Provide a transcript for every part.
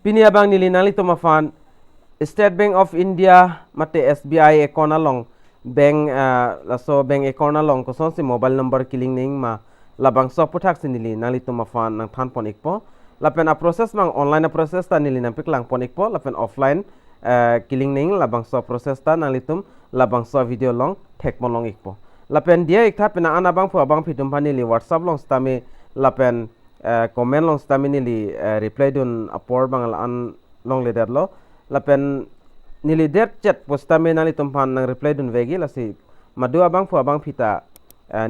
Pini abang nili nali to mafan State Bank of India mate SBI account along bank laso bank account along ko son si mobile number killing ning ma labangso puthak sinili nali to mafan nang than pon ikpo lapen a process mang online a process ta nili nang piklang pon ikpo lapen offline killing ning labangso process ta nali tum labangso video long thek mon long ikpo lapen dia ikta pina ana bang fu abang phitum panili WhatsApp long stami lapen comment long stami nili reply dun apor bang an long le lo lapen nili det chat postame nali tumpan nang reply dun vegi lasi madu abang fu abang pita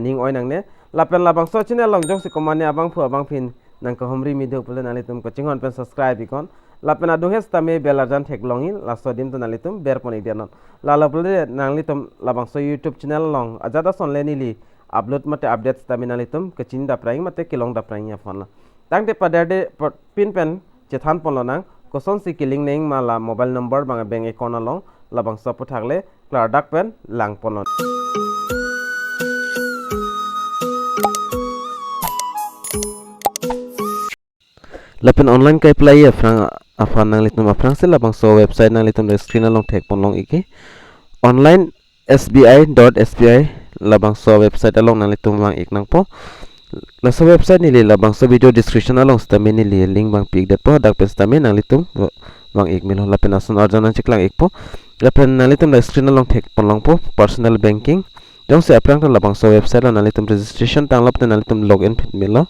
ning oi nang ne lapen labang so chine long jong si komane abang fu abang pin nang ko homri mi de pule nali tum ko chingon pen subscribe ikon lapen adu hes tame belarjan thek longi laso dim to nali tum ber pon idian la pule nangli tum labang so youtube channel long ajada son le nili upload mate updates tame nali tum ko chin da praing mate kilong da praing ya phone la tang de padade pin pen chethan pon lo nang Koson si killing neng mala mobile number bang bank account along labang sapu thakle klar dak pen lang ponon lapen online kai play afrang afan nang litum afrang se labang so website nang litum screen along thek pon long iki online sbi.sbi labang so website along nang litum bang ik nang po laso website nili labang so video description along stami nili link bang pig det po dak pen stami nang litum bang ik milo lapen asun arjana chiklang ik po lapen nang litum la screen along thek pon long po personal banking jong se aprang labang so website la nang litum registration tang lop nang litum login fit milo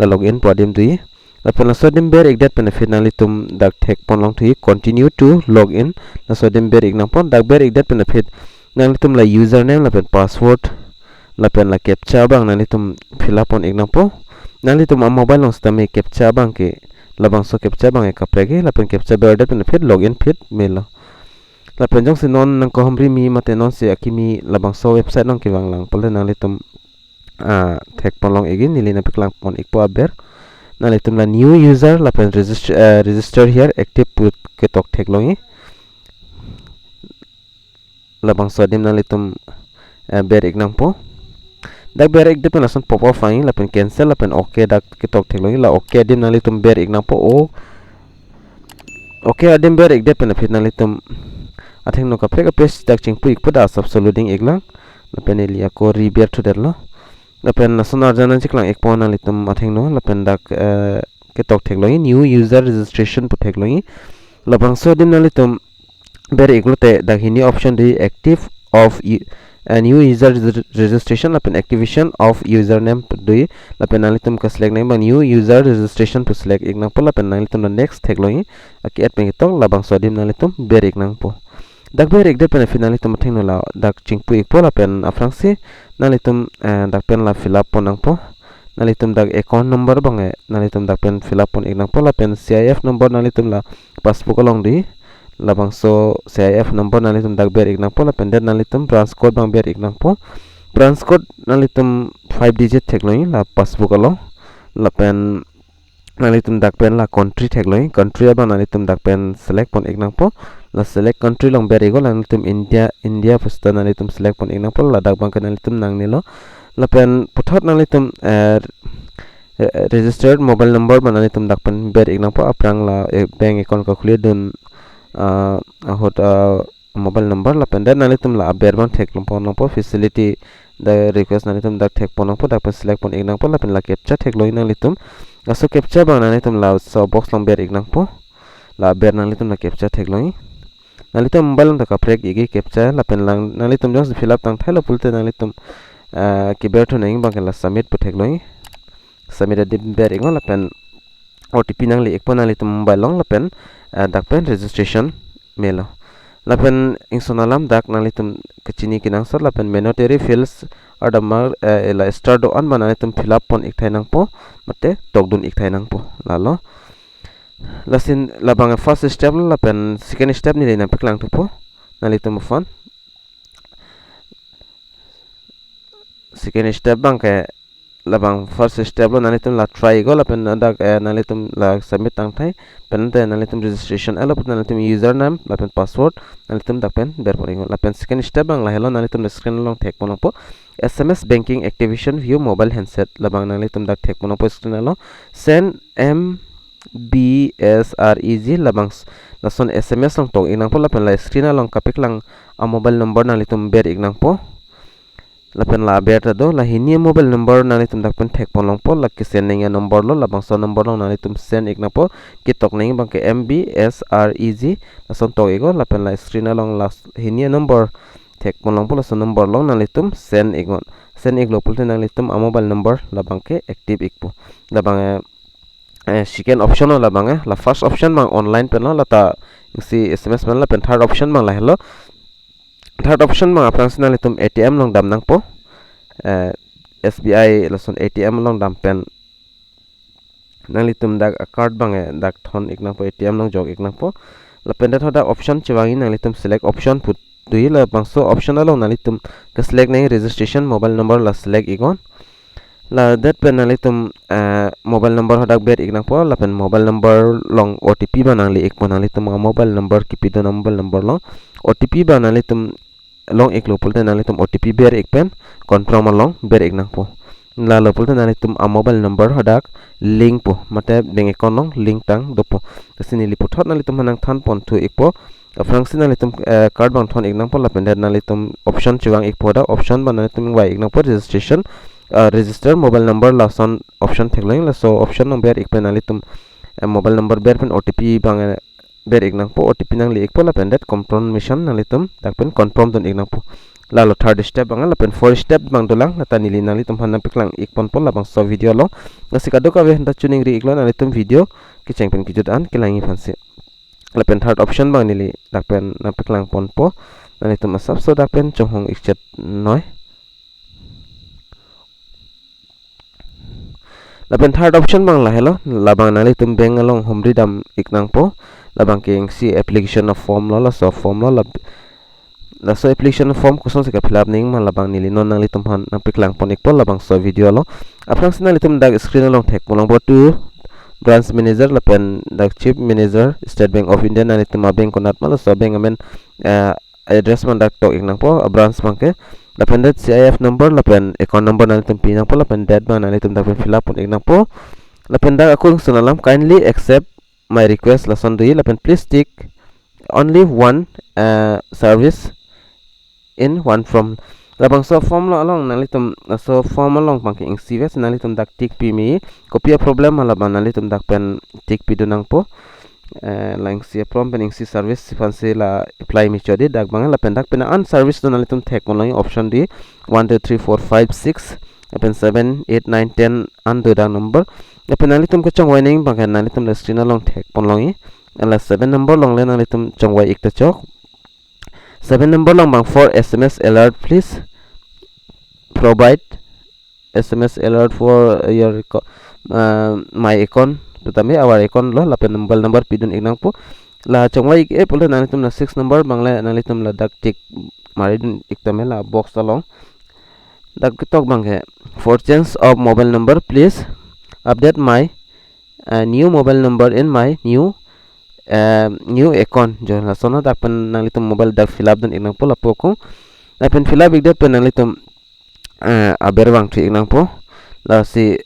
la login podim dui lapen laso dim ber ik det benefit nang litum dak thek pon long thui continue to log in laso dim ber ik nang pon dak ber ik det benefit nang litum la username lapen password lapen la captcha bang nang litum fill up on ek nang po nang litum am mobile long stami captcha bang ke labang so captcha bang e kaprege lapen captcha ber det benefit login fit melo lapen jong se non nang ko homri mi mate non se akimi labang so website nong ki bang lang pole nang litum thek pon long egin nili na piklang pon ik po aber nang litum la new user lapen register here active put ke tok thek longi labang so dim nang litum ber ik nang po dak ber ik depen lason pop off ai lapen cancel lapen okay dak ketok teknologi la okay dim nali tum ber ik nang po o okay adim ber ik depen fit nali tum atheng no ka preka pes dak ching pu ik pada sub loading iglang lapen elia ko reber to derlo lapen lason arjana chiklang ek pon nali tum atheng no lapen dak ketok teknologi new user registration pu teknologi labang so dim nali tum ber ik lote dak hini option di active of a new user registration lapen activation of username dui lapen nalitum ka select name new user registration pu select ik nang po lapen nalitum next thek loi aki at peng tong labang sodim nalitum ber ik nang po dak ber ik de pen finalitum theng no la dak chingpu ik po lapen afrang si nalitum dak pen la fill up po nang po nalitum dak account number bang nalitum dak pen fill up pon ik nang po lapen CIF number nalitum la passbook along di labang so CIF number nalitum dak ber ik nang po lapen det nalitum branch code bang ber ik nang po branch code nalitum 5 digit thekloi la passbook alo lapen nalitum dak pen la country thekloi country bang nalitum dak pen select pon ik nang po la select country long ber igol nalitum India pasta nalitum select pon ik nang po la dak bang nalitum nang nilo lapen puthot nalitum registered mobile number bang nalitum dak pen ber ik nang po aprang la bank account ka khule dun mobile number lapen dan nalitum la ber bang thek pon nang po facility the request nalitum dak thek pon nang po dak pen select pon ik nang po lapen la captcha thek loi nalitum aso captcha bang nalitum la so box long ber ik nang po la ber nalitum la captcha thek loi nalitum mobile dak aprek igi captcha lapen lang nalitum just fill up tang thailo pulte nalitum ki ber to nang bang la submit pu thek loi submit dim ber ing lapen OTP nang li ek pon nalitum mobile long lapen dak pen registration melo lapen ingsonalam dak nalitum kachini kinang sar lapen mandatory fields adamar ela start do on manalitum fill up pon ik thainang po mate tokdun ik thainang po lalo lasin labang first step lapen second step ni lena piklang tu po nalitum phone second step bang ke labang first step lo nalitum la try go lapen dak nalitum la submit tang thai pen te nalitum registration alo nalitum username lapen password nalitum dak pen ber poringo lapen second step bang la hello nalitum screen long thek pono po SMS banking activation view mobile handset labang nalitum dak thek pono po screen alo send BSREG labang lason SMS long tong inang po lapen la screen long kapik lang a mobile number na litum ber ignang po lapen la ber ta do la hini mobile number na litum dak pen thek pon long po la kisen neng number lo labang so number long na litum send ignang po kitok neng bang ke MBSREG lason to ego lapen la screen long la hini number thek pon long po lason number long na litum send igon send iglo pulte na litum a mobile number labang ke active ikpo labang second option la bang la first option bang online pen la ta si SMS pen la pen third option bang la hello third option bang apang sinal tum ATM long dam nang po SBI lason ATM long dam pen nang litum dak card bang dak thon ik nang po ATM long jog ik nang po la pen da thoda option chewangi nang litum select option put dui la bang so option long nang litum ka select nang registration mobile number la select igon la that pen nalitum mobile number hodak ber ignang po la pen mobile number long OTP banang li ik banang litum mobile number kipido na mobile number long OTP banang litum long ik lo pulte nalitum OTP ber ik pen confirm long ber ignang po la lo pulte nalitum mobile number hodak link po mate bank account long link tang dopo sini li puthot nalitum hanang than pon thu ik po frangsi nalitum card bang thon ignang po la pen nalitum option chiwang ik po da option banang litum wai ignang po registration register mobile number la son option theklang la so option number ik penali tum mobile number ber pen OTP bang ber ik nang po OTP nang li ik po la pen that confirmation nang litum tak pen confirm ton ik nang po la lo third step bang la pen fourth step bang dolang la tani li nang litum han piklang ik pon pon la bang so video lo nasikado ka ve nda tuning ri ik lo nang litum video ki cheng pen ki judan ki langi phanse la pen third option bang nili tak pen nang piklang pon po nang litum asap so dak pen chong hong ik chat noi lapen third option bang la hello labang nali tum beng along homri dam iknang po labang king si application of form lo la so form lo la so application form kuson se ka fill up ning ma labang nili non nali tum han nang piklang pon ik po labang so video lo aprang sinali tum dag screen along thek polong bo tu branch manager lapen dag chief manager State Bank of India nali tum bank konat ma la so bank amen address man dak to iknang po branch bang ke lapen dat CIF number lapen account number nang tum pinang po lapen date bang nang tum dapat fill up pun ignang po lapen dak aku sunalam kindly accept my request lason dui lapen please tick only one service in one form labang so form lo along nang tum so form along bang ing CVS nang tum dak tick pi mi kopia problem labang nang tum dak pen tick pi dunang po lang si prom pening si service sifan se la apply mi chodi dak bang la pendak pena an service to nalitum thek online option di 1 2 3 4 5 6 pen 7 8 9 10 an do da number la penalitum ko chong warning bang nalitum la screen long thek pon longi la 7 number long le nalitum chong wai ik ta chok 7 number long bang for SMS alert please provide SMS alert for your my account tutame our account lo lapen mobile number pidun ignang po la chongwai e polo nanitum na 6 number bangla nanitum la dak tik maridun iktame la box along dak tok banghe for change of mobile number please update my new mobile number in my new account jo la sono dak pen nanitum mobile dak fill up dun ignang po la poko la pen fill up ig pen nanitum aber bang tri ignang po la si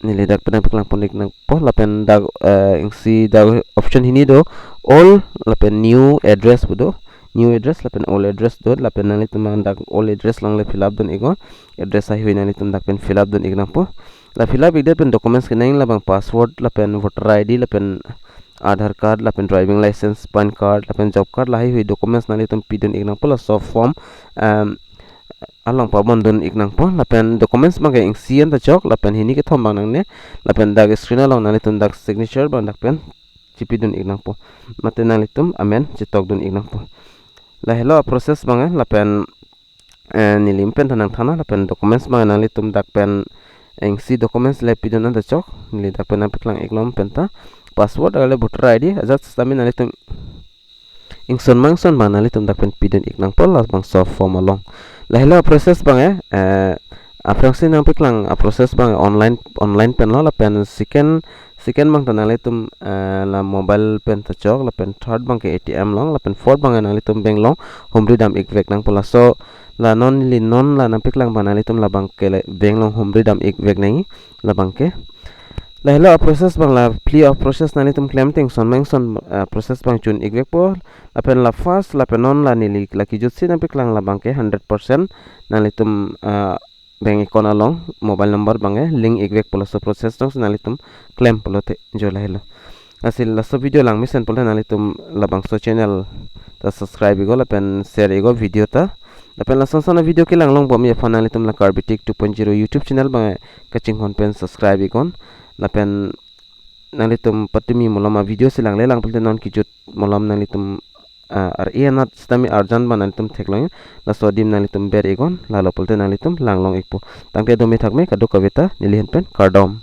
nili dak pen piklang ponik nang po lapen dak ing si dak option hini do all lapen new address budo new address lapen all address do lapen nali tumang dak all address lang le fill up don igo address ahi nali tum dak pen fill up don ignang po la fill up ig pen documents kenaing labang password lapen voter ID lapen Aadhaar card lapen driving license pan card lapen job card lahi hui documents nali tum pidon ignang po la soft form along pa bandun iknang po lapen documents bang ing sian ta chok lapen hini ke thom bang nang ne lapen dag screen along nang litum dag signature bang dak pen chipidun iknang po mate nang litum amen chitok dun iknang po la hello process bang lapen nilim pen tanang thana lapen documents bang nang litum dak pen ing si documents le pidun ta chok nili dak pen apiklang iklom penta password ale voter ID azat stamin nang litum ing son bang nang litum dak pen pidun iknang po la bang soft form along la hello process bang aprangsi nang piklang process bang online pen lo la pen second bang tanang litum la mobile pen ta chok la pen third bang ke ATM long la pen fourth bang nang litum bank long homri dam ik vek nang pola so la non la nang piklang bang nang litum la bang ke bank long homri dam ik vek nang la bang ke la hello process bang la plea of process nali tum claim ting son meng son process bang chun igwek po la pen la first la pen non la nili la ki jut sin apik lang la bang ke 100% nali tum bank account along mobile number bang link igwek po la so process tong nali tum claim po te jo la hello asil la so video lang misen po la nali tum la bang so channel ta subscribe igo la pen share igo video ta la pen la son son video ke lang long bom ye fan nali tum la karbitik 2.0 youtube channel bang kaching hon pen subscribe igon la pen nalitum patumi molama video silang lelang pelte non kijut molam nalitum ar ianat stami arjan ban nalitum theklong la sodim nalitum ber egon la lo pelte nalitum langlong ekpo tangte domi thakme kadu kavita nilihen pen kardom